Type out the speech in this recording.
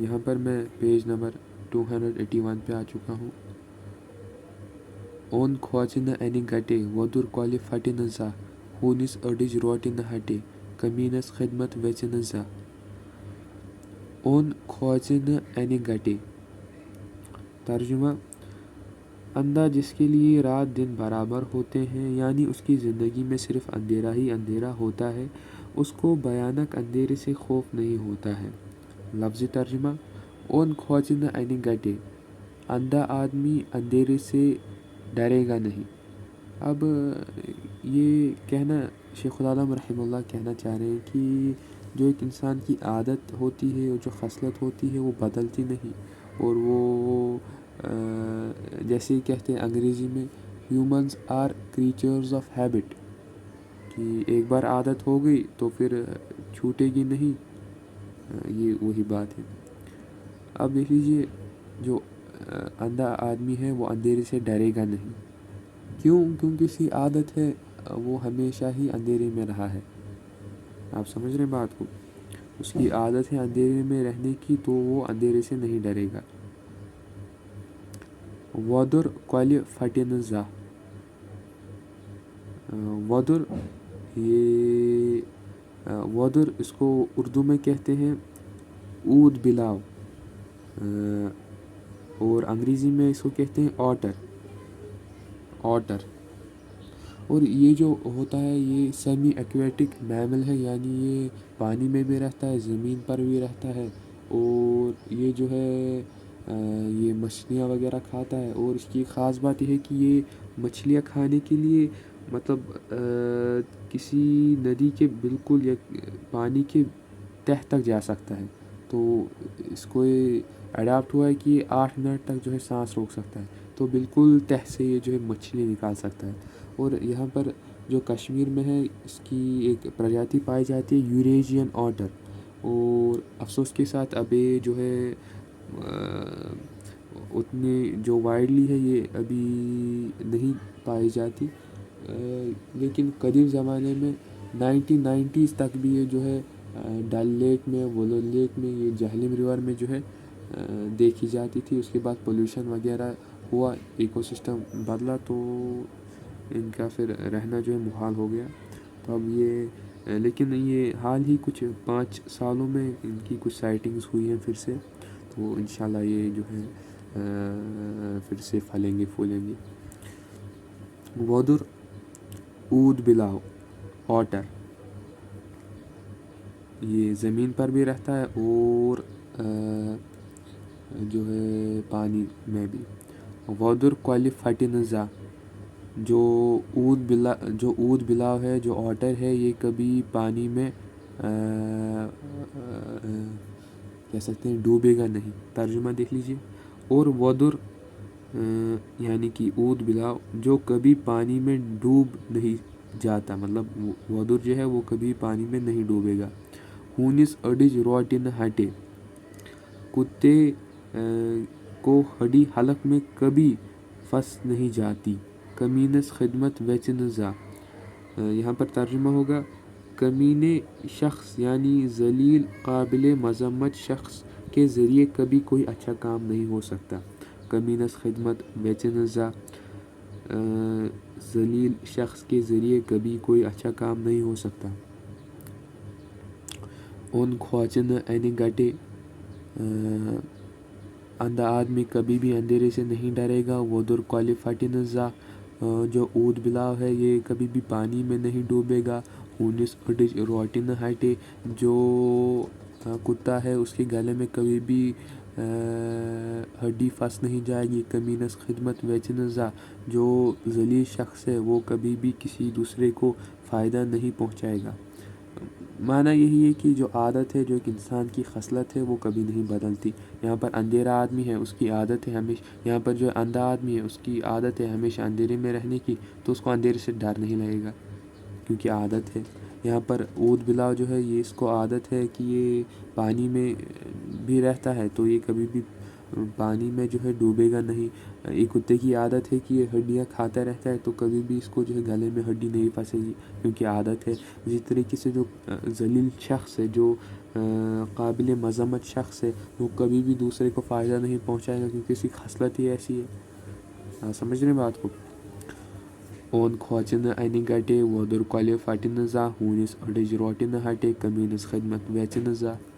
یہاں پر میں page number 281 پہ آ چکا ہوں. اون کھوژِ نہٕ اَنہِ گَٹے وۄدُر کۄلہِ پھٹہِ نہٕ زانٛہہ ہوٗنِس أڈٕج روٹہِ نہٕ ہٹے کمیٖنس خدمت ویژِ نہٕ زانٛہہ. اون کھوژِ نہٕ اَنہِ گَٹے. ترجمہ: اندھا جس کے لیے رات دن برابر ہوتے ہیں، یعنی اس کی زندگی میں صرف اندھیرا ہی اندھیرا ہوتا ہے، اس کو بھیانک اندھیرے سے خوف نہیں ہوتا ہے. لفظی ترجمہ: اون کھوژِ نہٕ اَنہِ گَٹے. اندھا آدمی اندھیرے سے ڈرے گا نہیں. اب یہ کہنا شیخ العالم رحمہ اللہ کہنا چاہ رہے ہیں کہ جو ایک انسان کی عادت ہوتی ہے اور جو خصلت ہوتی ہے وہ بدلتی نہیں، اور وہ جیسے کہتے ہیں انگریزی میں humans are creatures of habit, کہ ایک بار عادت ہو گئی تو پھر چھوٹے گی نہیں. یہ وہی بات ہے. اب دیکھ لیجیے، جو اندھا آدمی ہے وہ اندھیرے سے ڈرے گا نہیں. کیوں؟ کیونکہ اس کی عادت ہے، وہ ہمیشہ ہی اندھیرے میں رہا ہے. آپ سمجھ رہے ہیں بات کو؟ اس کی عادت ہے اندھیرے میں رہنے کی، تو وہ اندھیرے سے نہیں ڈرے گا. وۄدُر کۄلہِ پھٹہِ نہٕ زانٛہہ. وۄدُر، یہ وۄدُر اس کو اردو میں کہتے ہیں اود بلاؤ، اور انگریزی میں اس کو کہتے ہیں آٹر. اور یہ جو ہوتا ہے یہ سیمی ایکویٹک میمل ہے، یعنی یہ پانی میں بھی رہتا ہے، زمین پر بھی رہتا ہے، اور یہ جو ہے یہ مچھلیاں وغیرہ کھاتا ہے. اور اس کی خاص بات یہ ہے کہ یہ مچھلیاں کھانے کے لیے مطلب کسی ندی کے بالکل یا پانی کے تہہ تک جا سکتا ہے. تو اس کو یہ اڈاپٹ ہوا ہے کہ یہ 8 منٹ تک جو ہے سانس روک سکتا ہے، تو بالکل تہہ سے یہ جو ہے مچھلی نکال سکتا ہے. اور یہاں پر جو کشمیر میں ہے اس کی ایک پرجاتی پائی جاتی ہے یوریشین آٹر، اور افسوس کے ساتھ اب یہ جو ہے اتنی جو وائڈلی ہے یہ ابھی نہیں پائی جاتی. لیکن قدیم زمانے میں 1990s تک بھی یہ جو ہے ڈل لیک میں، وولر لیک میں، یہ جہلم ریور میں جو ہے دیکھی جاتی تھی. اس کے بعد پولیوشن وغیرہ ہوا، ایکو سسٹم بدلا، تو ان کا پھر رہنا جو ہے محال ہو گیا. تو اب یہ لیکن یہ حال ہی کچھ 5 سالوں میں ان کی کچھ سائٹنگز ہوئی ہیں پھر سے، تو انشاءاللہ یہ جو ہے پھر سے پھلیں گے پھولیں گے. وودر اود بلاؤ آٹر، یہ زمین پر بھی رہتا ہے اور جو ہے پانی میں بھی. وودر کۄلہِ پھٹہِ نہٕ زانٛہہ. جو اود بلاؤ ہے، جو آٹر ہے، یہ کبھی پانی میں کہہ سکتے ہیں ڈوبے گا نہیں. ترجمہ دیکھ لیجیے. اور وودر یعنی کہ اود بلاؤ جو کبھی پانی میں ڈوب نہیں جاتا، مطلب وودر جو ہے وہ کبھی پانی میں نہیں ڈوبے گا. ہوٗنِس أڈٕج روٹہِ نہٕ ہٹے. کتے کو ہڈی حلق میں کبھی پھنس نہیں جاتی. کمینس خدمت ویژِ نہٕ زانٛہہ. یہاں پر ترجمہ ہوگا کمینے شخص یعنی ذلیل قابل مذمت شخص کے ذریعے کبھی کوئی اچھا کام نہیں ہو سکتا. کمینس خدمت ویژِ نہٕ زانٛہہ، ذلیل شخص کے ذریعے کبھی کوئی اچھا کام نہیں ہو سکتا. اون کھوژِ نہٕ اَنہِ گَٹے. اندھا آدمی کبھی بھی اندھیرے سے نہیں ڈرے گا. وودر کۄلہِ پھٹہِ نہٕ زانٛہہ، جو اود بلاؤ ہے یہ کبھی بھی پانی میں نہیں ڈوبے گا. ہوٗنِس أڈٕج روٹہِ نہٕ ہٹے. جو کتا ہے اس کے گلے میں کبھی بھی ہڈی پھنس نہیں جائے گی. کمینس خدمت ویژِ نہٕ زانٛہہ. جو ذلیل شخص ہے وہ کبھی بھی کسی دوسرے کو فائدہ نہیں پہنچائے گا. معنی یہی ہے کہ جو عادت ہے، جو ایک انسان کی خصلت ہے، وہ کبھی نہیں بدلتی. یہاں پر اندھیرا آدمی ہے، اس کی عادت ہے ہمیشہ، یہاں پر جو اندھا آدمی ہے اس کی عادت ہے ہمیشہ اندھیرے میں رہنے کی، تو اس کو اندھیرے سے ڈر نہیں لگے گا کیونکہ عادت ہے. یہاں پر اود بلاؤ جو ہے یہ اس کو عادت ہے کہ یہ پانی میں بھی رہتا ہے، تو یہ کبھی بھی پانی میں جو ہے ڈوبے گا نہیں. ایک کتے کی عادت ہے کہ یہ ہڈیاں کھاتا رہتا ہے تو کبھی بھی اس کو جو ہے گلے میں ہڈی نہیں پھنسے گی کیونکہ عادت ہے. اسی طریقے سے جو ذلیل شخص ہے، جو قابل مذمت شخص ہے، وہ کبھی بھی دوسرے کو فائدہ نہیں پہنچائے گا کیونکہ اس کی خصلت ہی ایسی ہے. سمجھ رہے ہیں بات کو؟ اون کھوژِ نہٕ اَنہِ گَٹے وۄدُر کۄلہِ پھٹہِ نہٕ زانٛہہ ہوٗنِس أڑٕج روٹہِ نہٕ ہٹے کمیٖنَس خدمت ویژِ نہٕ زانٛہہ.